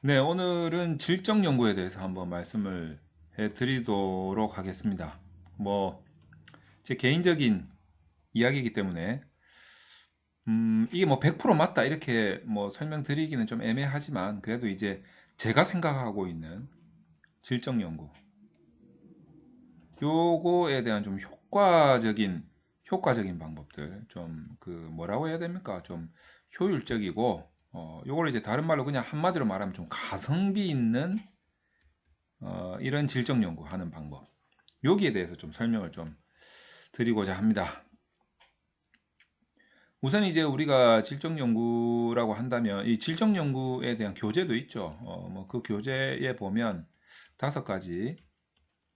네, 오늘은 질적 연구에 대해서 한번 말씀을 해드리도록 하겠습니다. 뭐, 제 개인적인 이야기이기 때문에, 이게 뭐 100% 맞다, 이렇게 뭐 설명드리기는 좀 애매하지만, 그래도 이제 제가 생각하고 있는 질적 연구, 요거에 대한 좀 효과적인 방법들, 좀 뭐라고 해야 됩니까? 좀 효율적이고, 요걸 이제 다른 말로 그냥 한마디로 말하면 좀 가성비 있는 이런 질적 연구하는 방법. 여기에 대해서 좀 설명을 좀 드리고자 합니다. 우선 이제 우리가 질적 연구라고 한다면 이 질적 연구에 대한 교재도 있죠. 뭐 그 교재에 보면 5가지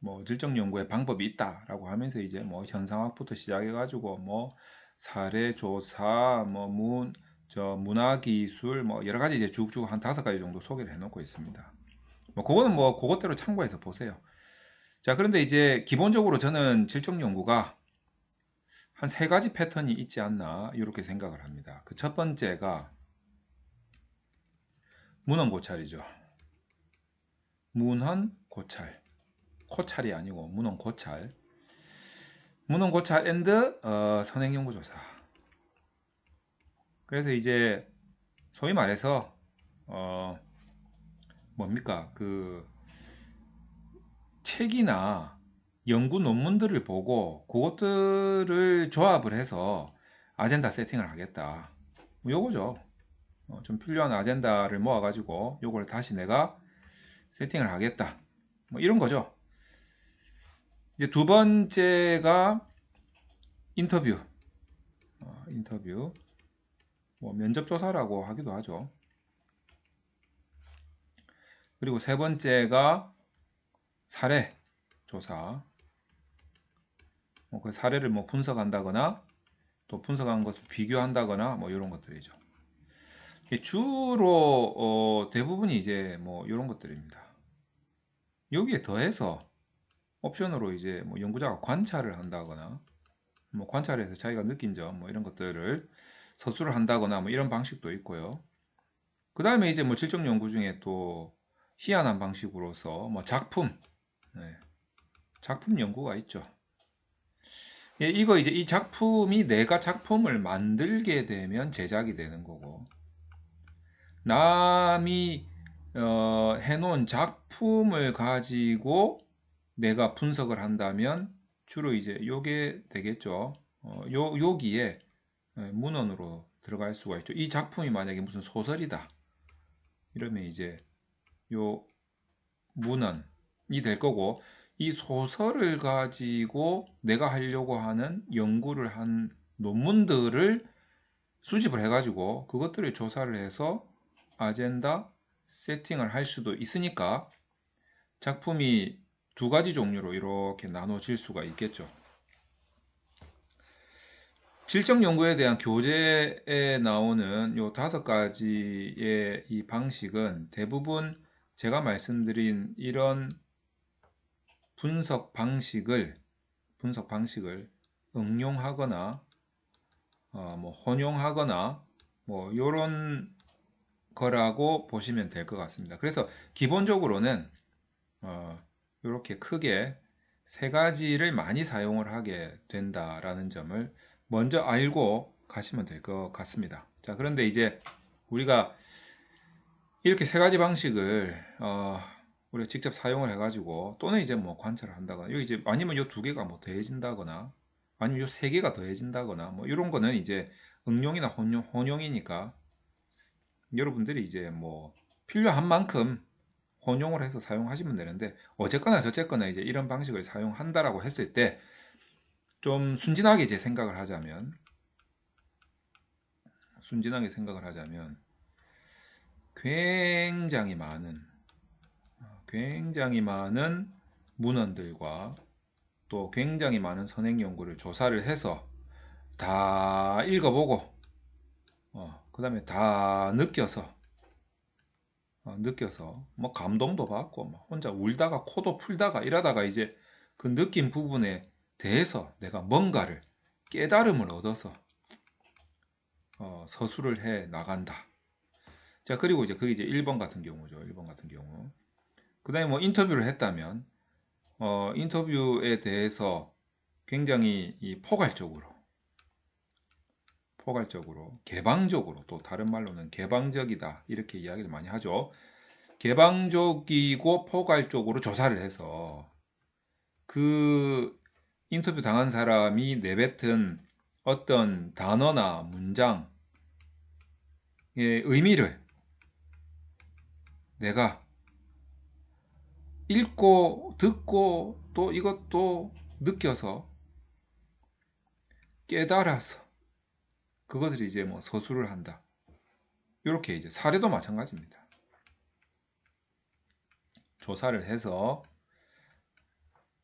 뭐 질적 연구의 방법이 있다라고 하면서 이제 뭐 현상학부터 시작해가지고 뭐 사례 조사, 뭐 문화 기술, 뭐 여러 가지 이제 쭉쭉 한 5가지 정도 소개를 해놓고 있습니다. 뭐 그거는 뭐 그것대로 참고해서 보세요. 자, 그런데 이제 기본적으로 저는 질적 연구가 한 3가지 패턴이 있지 않나 이렇게 생각을 합니다. 그 첫 번째가 문헌 고찰이죠. 문헌 고찰. 고찰이 아니고 문헌 고찰. 문헌 고찰 앤드 선행 연구 조사. 그래서 이제 소위 말해서 어 뭡니까? 그 책이나 연구 논문들을 보고 그것들을 조합을 해서 아젠다 세팅을 하겠다. 뭐 요거죠. 좀 필요한 아젠다를 모아가지고 요걸 다시 내가 세팅을 하겠다. 뭐 이런 거죠. 이제 두 번째가 인터뷰. 인터뷰. 뭐 면접 조사라고 하기도 하죠. 그리고 세 번째가 사례 조사. 뭐그 사례를 뭐 분석한다거나 또 분석한 것을 비교한다거나 뭐 이런 것들이죠. 주로 대부분이 이제 뭐 이런 것들입니다. 여기에 더해서 옵션으로 이제 뭐 연구자가 관찰을 한다거나 뭐 관찰해서 자기가 느낀 점 뭐 이런 것들을 서술을 한다거나 뭐 이런 방식도 있고요. 그 다음에 이제 뭐 질적 연구 중에 또 희한한 방식으로서 뭐 작품, 네, 작품 연구가 있죠. 예, 이거 이제 이 작품이 내가 작품을 만들게 되면 제작이 되는 거고, 남이 해놓은 작품을 가지고 내가 분석을 한다면 주로 이제 요게 되겠죠. 여기에 문헌으로 들어갈 수가 있죠. 이 작품이 만약에 무슨 소설이다. 이러면 이제 요 문헌이 될 거고, 이 소설을 가지고 내가 하려고 하는 연구를 한 논문들을 수집을 해가지고 그것들을 조사를 해서 아젠다 세팅을 할 수도 있으니까 작품이 2가지 종류로 이렇게 나눠질 수가 있겠죠. 질적 연구에 대한 교재에 나오는 요 5가지의 이 방식은 대부분 제가 말씀드린 이런 분석 방식을 응용하거나 뭐 혼용하거나 뭐 요런 거라고 보시면 될 것 같습니다. 그래서 기본적으로는 이렇게 크게 3가지를 많이 사용을 하게 된다라는 점을 먼저 알고 가시면 될 것 같습니다. 자, 그런데 이제 우리가 이렇게 3가지 방식을 우리가 직접 사용을 해가지고 또는 이제 뭐 관찰을 한다거나 여기 이제 아니면 요 2개가 뭐 더해진다거나 아니면 요 3개가 더해진다거나 뭐 이런 거는 이제 응용이나 혼용이니까 여러분들이 이제 뭐 필요한 만큼 혼용을 해서 사용하시면 되는데 어쨌거나 저쨌거나 이제 이런 방식을 사용한다라고 했을 때 좀 순진하게 생각을 하자면 굉장히 많은 문헌들과 또 굉장히 많은 선행 연구를 조사를 해서 다 읽어보고 그 다음에 다 느껴서 뭐 감동도 받고 막 혼자 울다가 코도 풀다가 이러다가 이제 그 느낀 부분에 대해서 내가 뭔가를 깨달음을 얻어서 서술을 해 나간다. 자, 그리고 이제 그게 이제 1번 같은 경우죠. 1번 같은 경우. 그 다음에 뭐 인터뷰를 했다면, 인터뷰에 대해서 굉장히 이 포괄적으로, 개방적으로, 또 다른 말로는 개방적이다. 이렇게 이야기를 많이 하죠. 개방적이고 포괄적으로 조사를 해서 그 인터뷰 당한 사람이 내뱉은 어떤 단어나 문장의 의미를 내가 읽고 듣고 또 이것도 느껴서 깨달아서 그것을 이제 뭐 서술을 한다. 이렇게 이제 사례도 마찬가지입니다. 조사를 해서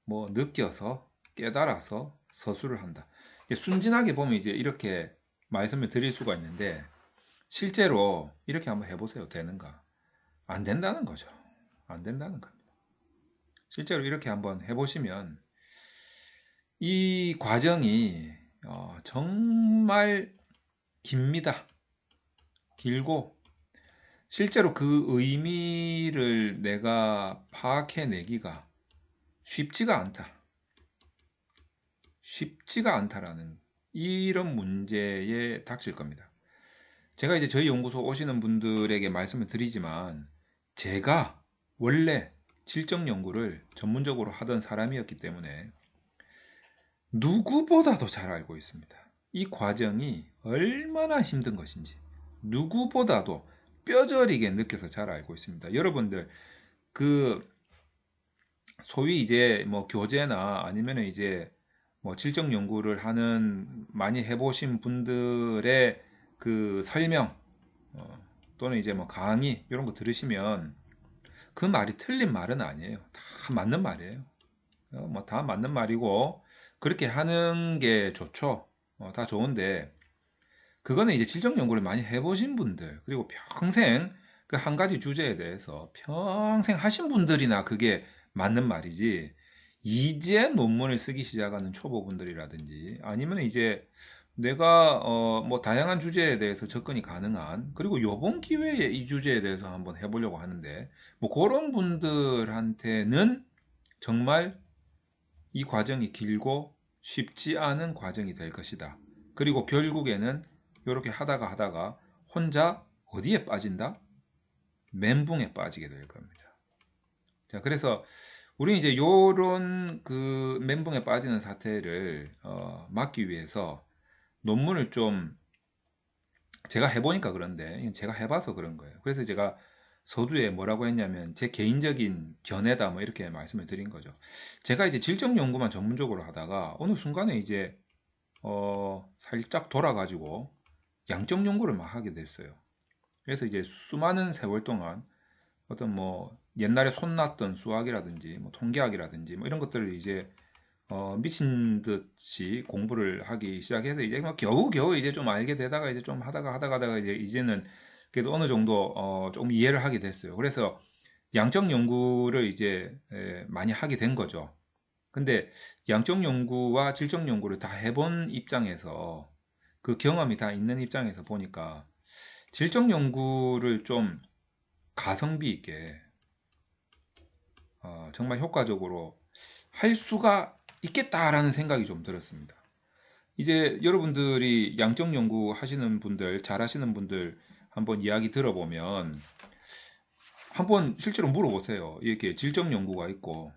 뭐 느껴서 깨달아서 서술을 한다. 순진하게 보면 이제 이렇게 말씀을 드릴 수가 있는데 실제로 이렇게 한번 해보세요. 되는가? 안 된다는 거죠. 안 된다는 겁니다. 실제로 이렇게 한번 해보시면 이 과정이 정말 깁니다. 길고 실제로 그 의미를 내가 파악해내기가 쉽지가 않다. 쉽지가 않다라는 이런 문제에 닥칠 겁니다. 제가 이제 저희 연구소 오시는 분들에게 말씀을 드리지만 제가 원래 질적 연구를 전문적으로 하던 사람이었기 때문에 누구보다도 잘 알고 있습니다. 이 과정이 얼마나 힘든 것인지 누구보다도 뼈저리게 느껴서 잘 알고 있습니다. 여러분들 그 소위 이제 뭐 교재나 아니면 이제 뭐 질적 연구를 하는 많이 해보신 분들의 그 설명 또는 이제 뭐 강의 이런 거 들으시면 그 말이 틀린 말은 아니에요. 다 맞는 말이에요. 뭐 다 맞는 말이고 그렇게 하는 게 좋죠. 다 좋은데 그거는 이제 질적 연구를 많이 해보신 분들 그리고 평생 그 한 가지 주제에 대해서 평생 하신 분들이나 그게 맞는 말이지 이제 논문을 쓰기 시작하는 초보분들이라든지 아니면 이제 내가 뭐 다양한 주제에 대해서 접근이 가능한 그리고 요번 기회에 이 주제에 대해서 한번 해보려고 하는데 뭐 그런 분들한테는 정말 이 과정이 길고 쉽지 않은 과정이 될 것이다. 그리고 결국에는 이렇게 하다가 혼자 어디에 빠진다? 멘붕에 빠지게 될 겁니다. 자, 그래서 우리 이제 요런 그 멘붕에 빠지는 사태를 막기 위해서 논문을 좀 제가 해보니까 그런데 제가 해봐서 그런 거예요. 그래서 제가 서두에 뭐라고 했냐면 제 개인적인 견해다 뭐 이렇게 말씀을 드린 거죠. 제가 이제 질적 연구만 전문적으로 하다가 어느 순간에 이제 살짝 돌아가지고 양적 연구를 막 하게 됐어요. 그래서 이제 수많은 세월 동안 어떤 뭐 옛날에 손났던 수학이라든지 뭐 통계학이라든지 뭐 이런 것들을 이제 미친 듯이 공부를 하기 시작해서 이제 막 겨우겨우 이제 좀 알게 되다가 이제 좀 하다가 이제 이제는 그래도 어느 정도 조금 이해를 하게 됐어요. 그래서 양적 연구를 이제 많이 하게 된 거죠. 근데 양적 연구와 질적 연구를 다 해본 입장에서 그 경험이 다 있는 입장에서 보니까 질적 연구를 좀 가성비 있게 정말 효과적으로 할 수가 있겠다라는 생각이 좀 들었습니다. 이제 여러분들이 양적 연구 하시는 분들, 잘 하시는 분들 한번 이야기 들어보면 한번 실제로 물어보세요. 이렇게 질적 연구가 있고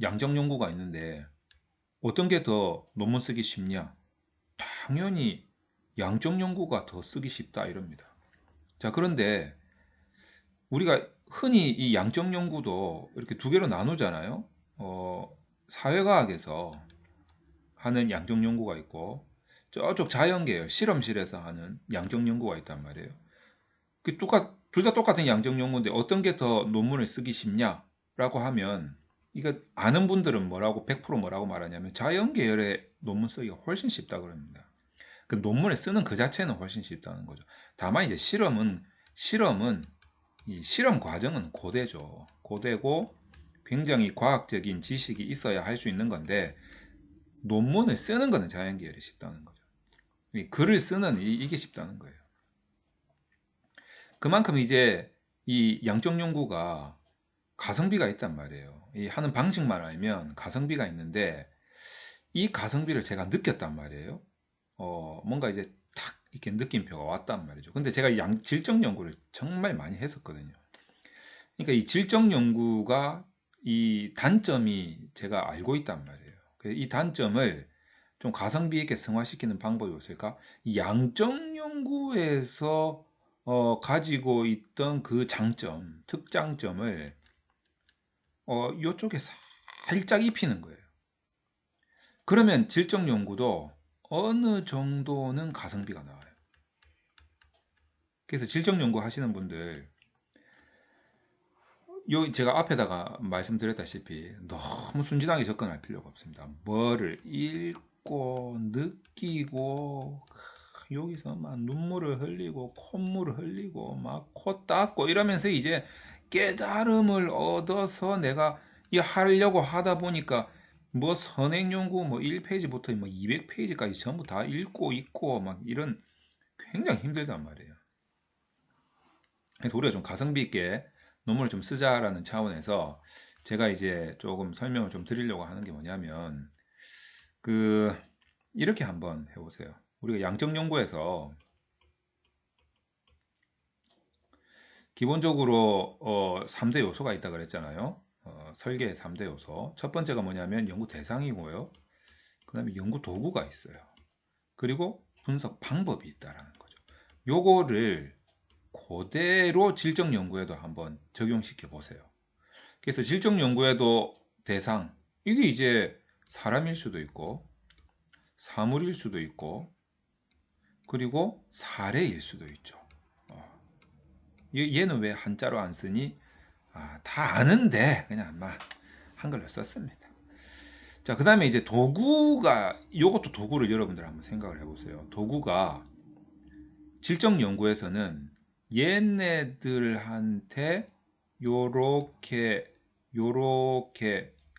양적 연구가 있는데 어떤 게 더 논문 쓰기 쉽냐? 당연히 양적 연구가 더 쓰기 쉽다 이럽니다. 자, 그런데 우리가 흔히 이 양적 연구도 이렇게 두 개로 나누잖아요. 사회과학에서 하는 양적 연구가 있고 저쪽 자연계열 실험실에서 하는 양적 연구가 있단 말이에요. 둘 다 똑같은 양적 연구인데 어떤 게 더 논문을 쓰기 쉽냐라고 하면 이거 아는 분들은 뭐라고 100% 뭐라고 말하냐면 자연계열의 논문 쓰기가 훨씬 쉽다 그럽니다. 그 논문을 쓰는 그 자체는 훨씬 쉽다는 거죠. 다만 이제 실험은 이 실험 과정은 고되죠. 고되고 굉장히 과학적인 지식이 있어야 할 수 있는 건데 논문을 쓰는 거는 자연계열이 쉽다는 거죠. 이 글을 쓰는 이게 쉽다는 거예요. 그만큼 이제 이 양적 연구가 가성비가 있단 말이에요. 이 하는 방식만 알면 가성비가 있는데 이 가성비를 제가 느꼈단 말이에요. 뭔가 이제 탁 이렇게 느낌표가 왔단 말이죠. 근데 제가 질적 연구를 정말 많이 했었거든요. 그러니까 이 질적 연구가 이 단점이 제가 알고 있단 말이에요. 이 단점을 좀 가성비 있게 승화시키는 방법이 없을까? 이 양적 연구에서 가지고 있던 그 장점, 특장점을 이쪽에 살짝 입히는 거예요. 그러면 질적 연구도 어느 정도는 가성비가 나와요. 그래서 질적 연구 하시는 분들, 제가 앞에다가 말씀드렸다시피 너무 순진하게 접근할 필요가 없습니다. 뭐를 읽고 느끼고 여기서 막 눈물을 흘리고 콧물을 흘리고 막 코 닦고 이러면서 이제 깨달음을 얻어서 내가 이 하려고 하다 보니까 뭐 선행연구 뭐 1페이지부터 뭐 200페이지까지 전부 다 읽고 있고 막 이런 굉장히 힘들단 말이에요. 그래서 우리가 좀 가성비 있게 논문을 좀 쓰자라는 차원에서 제가 이제 조금 설명을 좀 드리려고 하는 게 뭐냐면 그 이렇게 한번 해보세요. 우리가 양적 연구에서 기본적으로 3대 요소가 있다 그랬잖아요. 설계의 3대 요소. 첫 번째가 뭐냐면 연구 대상이고요. 그 다음에 연구 도구가 있어요. 그리고 분석 방법이 있다라는 거죠. 요거를 그대로 질적 연구에도 한번 적용시켜 보세요. 그래서 질적 연구에도 대상, 이게 이제 사람일 수도 있고 사물일 수도 있고 그리고 사례일 수도 있죠. 얘는 왜 한자로 안 쓰니? 다 아는데 그냥 아마 한글로 썼습니다. 자, 그 다음에 이제 도구가, 이것도 도구를 여러분들 한번 생각을 해보세요. 도구가 질적 연구에서는 얘네들한테 요렇게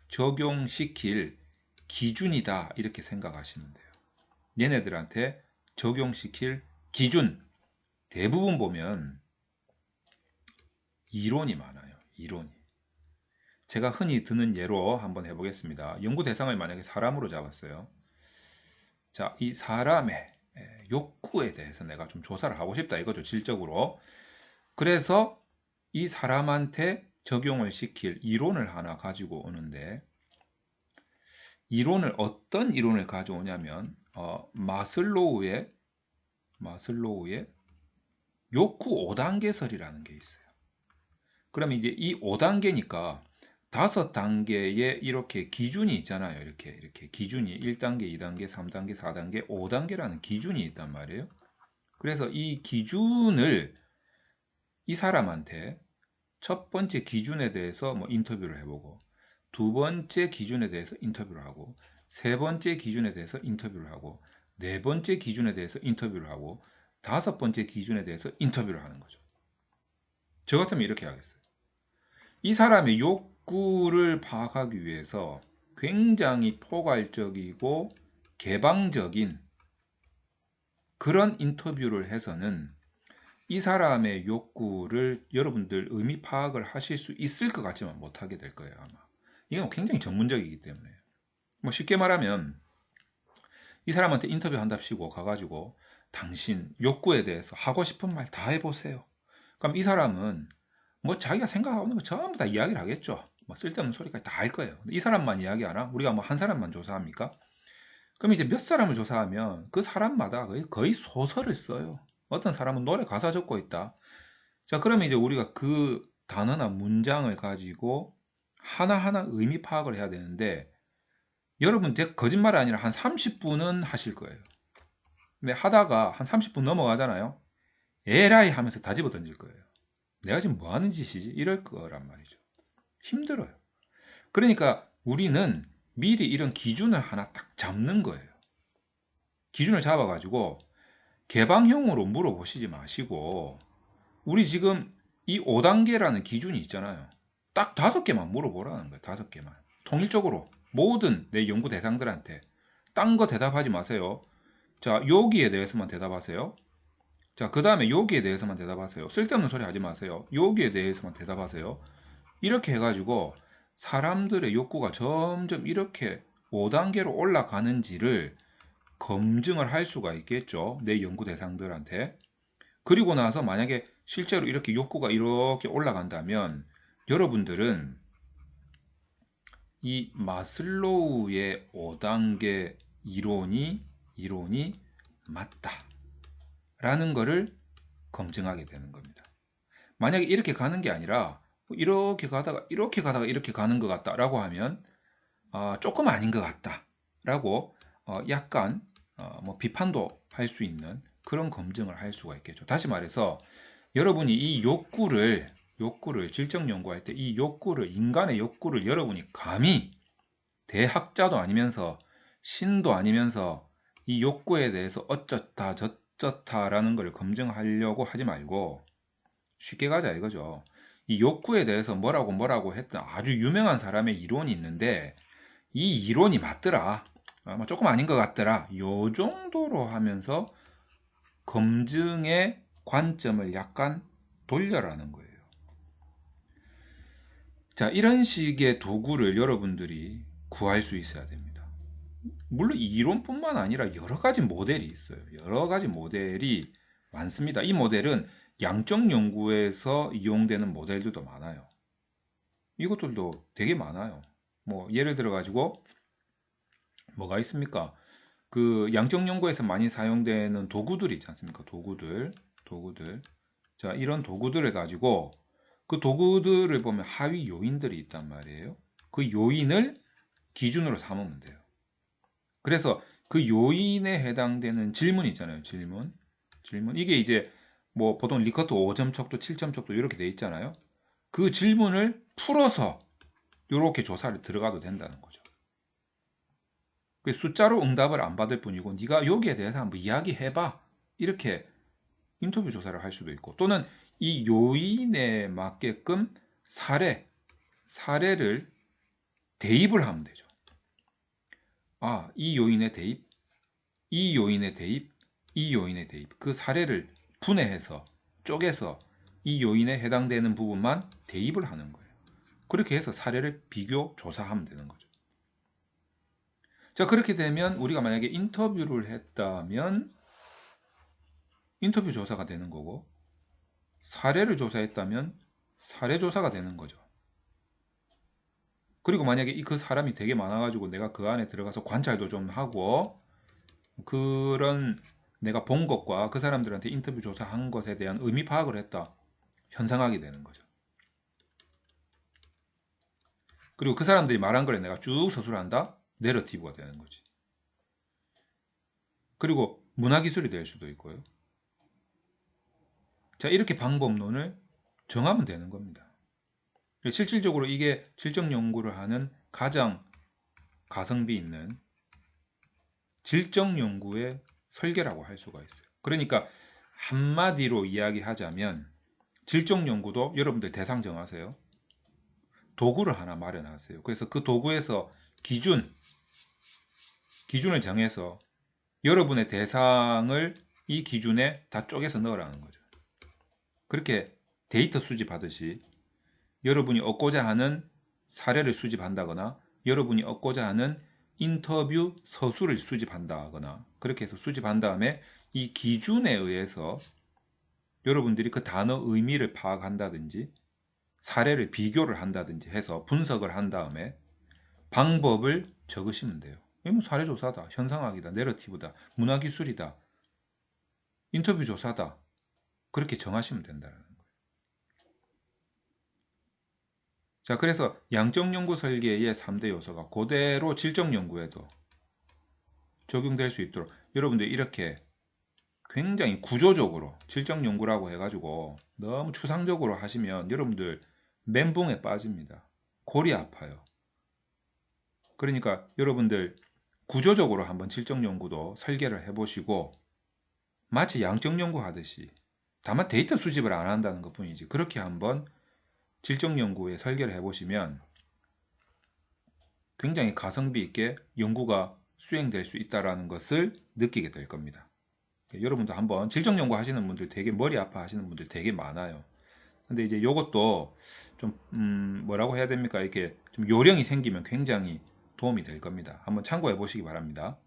적용시킬 기준이다 이렇게 생각하시면 돼요. 얘네들한테 적용시킬 기준 대부분 보면 이론이 많아요. 이론이. 제가 흔히 드는 예로 한번 해보겠습니다. 연구 대상을 만약에 사람으로 잡았어요. 자, 이 사람의 욕구에 대해서 내가 좀 조사를 하고 싶다 이거죠. 질적으로. 그래서 이 사람한테 적용을 시킬 이론을 하나 가지고 오는데 이론을 어떤 이론을 가져오냐면 마슬로우의 욕구 5단계설이라는 게 있어요. 그러면 이제 이 5단계니까 5단계에 이렇게 기준이 있잖아요. 이렇게 기준이 1단계, 2단계, 3단계, 4단계, 5단계라는 기준이 있단 말이에요. 그래서 이 기준을 이 사람한테 첫 번째 기준에 대해서 뭐 인터뷰를 해보고 두 번째 기준에 대해서 인터뷰를 하고 세 번째 기준에 대해서 인터뷰를 하고 네 번째 기준에 대해서 인터뷰를 하고 다섯 번째 기준에 대해서 인터뷰를 하는 거죠. 저 같으면 이렇게 하겠어요. 이 사람의 욕구를 파악하기 위해서 굉장히 포괄적이고 개방적인 그런 인터뷰를 해서는 이 사람의 욕구를 여러분들 의미 파악을 하실 수 있을 것 같지만 못하게 될 거예요, 아마. 이건 굉장히 전문적이기 때문에. 뭐 쉽게 말하면 이 사람한테 인터뷰 한답시고 가가지고 당신 욕구에 대해서 하고 싶은 말 다 해보세요. 그럼 이 사람은 뭐 자기가 생각하는 거 전부 다 이야기를 하겠죠. 뭐 쓸데없는 소리까지 다 할 거예요. 이 사람만 이야기하나? 우리가 뭐 한 사람만 조사합니까? 그럼 이제 몇 사람을 조사하면 그 사람마다 거의 소설을 써요. 어떤 사람은 노래 가사 적고 있다. 자, 그러면 이제 우리가 그 단어나 문장을 가지고 하나하나 의미 파악을 해야 되는데 여러분 제 거짓말이 아니라 한 30분은 하실 거예요. 근데 하다가 한 30분 넘어가잖아요. 에라이 하면서 다 집어 던질 거예요. 내가 지금 뭐 하는 짓이지? 이럴 거란 말이죠. 힘들어요. 그러니까 우리는 미리 이런 기준을 하나 딱 잡는 거예요. 기준을 잡아가지고 개방형으로 물어보시지 마시고 우리 지금 이 5단계라는 기준이 있잖아요. 딱 5개만 물어보라는 거예요. 5개만. 통일적으로 모든 내 연구 대상들한테 딴 거 대답하지 마세요. 자, 여기에 대해서만 대답하세요. 자, 그 다음에 여기에 대해서만 대답하세요. 쓸데없는 소리 하지 마세요. 여기에 대해서만 대답하세요. 이렇게 해가지고 사람들의 욕구가 점점 이렇게 5단계로 올라가는지를 검증을 할 수가 있겠죠. 내 연구 대상들한테. 그리고 나서 만약에 실제로 이렇게 욕구가 이렇게 올라간다면 여러분들은 이 마슬로우의 5단계 이론이 맞다라는 것을 검증하게 되는 겁니다. 만약에 이렇게 가는 게 아니라 이렇게 가다가 이렇게 가는 것 같다라고 하면 조금 아닌 것 같다라고 약간 뭐 비판도 할 수 있는 그런 검증을 할 수가 있겠죠. 다시 말해서 여러분이 이 욕구를 질적 연구할 때 이 인간의 욕구를 여러분이 감히 대학자도 아니면서 신도 아니면서 이 욕구에 대해서 어쩌다 저쩌다라는 걸 검증하려고 하지 말고 쉽게 가자 이거죠. 이 욕구에 대해서 뭐라고 했던 아주 유명한 사람의 이론이 있는데 이 이론이 맞더라. 조금 아닌 것 같더라. 요 정도로 하면서 검증의 관점을 약간 돌려라는 거예요. 자, 이런 식의 도구를 여러분들이 구할 수 있어야 됩니다. 물론 이론뿐만 아니라 여러 가지 모델이 있어요. 여러 가지 모델이 많습니다. 이 모델은 양적 연구에서 이용되는 모델들도 많아요. 이것들도 되게 많아요. 뭐 예를 들어 가지고 뭐가 있습니까? 그 양적 연구에서 많이 사용되는 도구들이 있지 않습니까? 도구들. 자, 이런 도구들을 가지고 그 도구들을 보면 하위 요인들이 있단 말이에요. 그 요인을 기준으로 삼으면 돼요. 그래서 그 요인에 해당되는 질문 있잖아요. 질문. 이게 이제 뭐 보통 리커트 5점 척도 7점 척도 이렇게 돼 있잖아요. 그 질문을 풀어서 이렇게 조사를 들어가도 된다는 거죠. 그 숫자로 응답을 안 받을 뿐이고 네가 여기에 대해서 한번 이야기해봐. 이렇게 인터뷰 조사를 할 수도 있고 또는 이 요인에 맞게끔 사례를 대입을 하면 되죠. 이 요인의 대입, 이 요인의 대입, 이 요인의 대입. 그 사례를 분해해서 쪼개서 이 요인에 해당되는 부분만 대입을 하는 거예요. 그렇게 해서 사례를 비교 조사하면 되는 거죠. 자, 그렇게 되면 우리가 만약에 인터뷰를 했다면 인터뷰 조사가 되는 거고 사례를 조사했다면 사례 조사가 되는 거죠. 그리고 만약에 그 사람이 되게 많아가지고 내가 그 안에 들어가서 관찰도 좀 하고 그런 내가 본 것과 그 사람들한테 인터뷰 조사한 것에 대한 의미 파악을 했다. 현상하게 되는 거죠. 그리고 그 사람들이 말한 걸 내가 쭉 서술한다. 내러티브가 되는 거지. 그리고 문화기술이 될 수도 있고요. 자, 이렇게 방법론을 정하면 되는 겁니다. 실질적으로 이게 질적 연구를 하는 가장 가성비 있는 질적 연구의 설계라고 할 수가 있어요. 그러니까 한마디로 이야기하자면 질적 연구도 여러분들 대상 정하세요. 도구를 하나 마련하세요. 그래서 그 도구에서 기준을 정해서 여러분의 대상을 이 기준에 다 쪼개서 넣으라는 거죠. 그렇게 데이터 수집하듯이 여러분이 얻고자 하는 사례를 수집한다거나 여러분이 얻고자 하는 인터뷰 서술을 수집한다거나 그렇게 해서 수집한 다음에 이 기준에 의해서 여러분들이 그 단어 의미를 파악한다든지 사례를 비교를 한다든지 해서 분석을 한 다음에 방법을 적으시면 돼요. 이건 사례조사다, 현상학이다, 내러티브다, 문화기술이다, 인터뷰 조사다. 그렇게 정하시면 된다는 거예요. 자, 그래서 양적 연구 설계의 3대 요소가 그대로 질적 연구에도 적용될 수 있도록 여러분들 이렇게 굉장히 구조적으로 질적 연구라고 해가지고 너무 추상적으로 하시면 여러분들 멘붕에 빠집니다. 골이 아파요. 그러니까 여러분들 구조적으로 한번 질적 연구도 설계를 해보시고 마치 양적 연구 하듯이 다만 데이터 수집을 안 한다는 것 뿐이지 그렇게 한번 질적 연구에 설계를 해보시면 굉장히 가성비 있게 연구가 수행될 수 있다는 것을 느끼게 될 겁니다. 여러분도 한번 질적 연구 하시는 분들 되게 머리 아파 하시는 분들 되게 많아요. 근데 이제 요것도 좀 뭐라고 해야 됩니까? 이렇게 좀 요령이 생기면 굉장히 도움이 될 겁니다. 한번 참고해 보시기 바랍니다.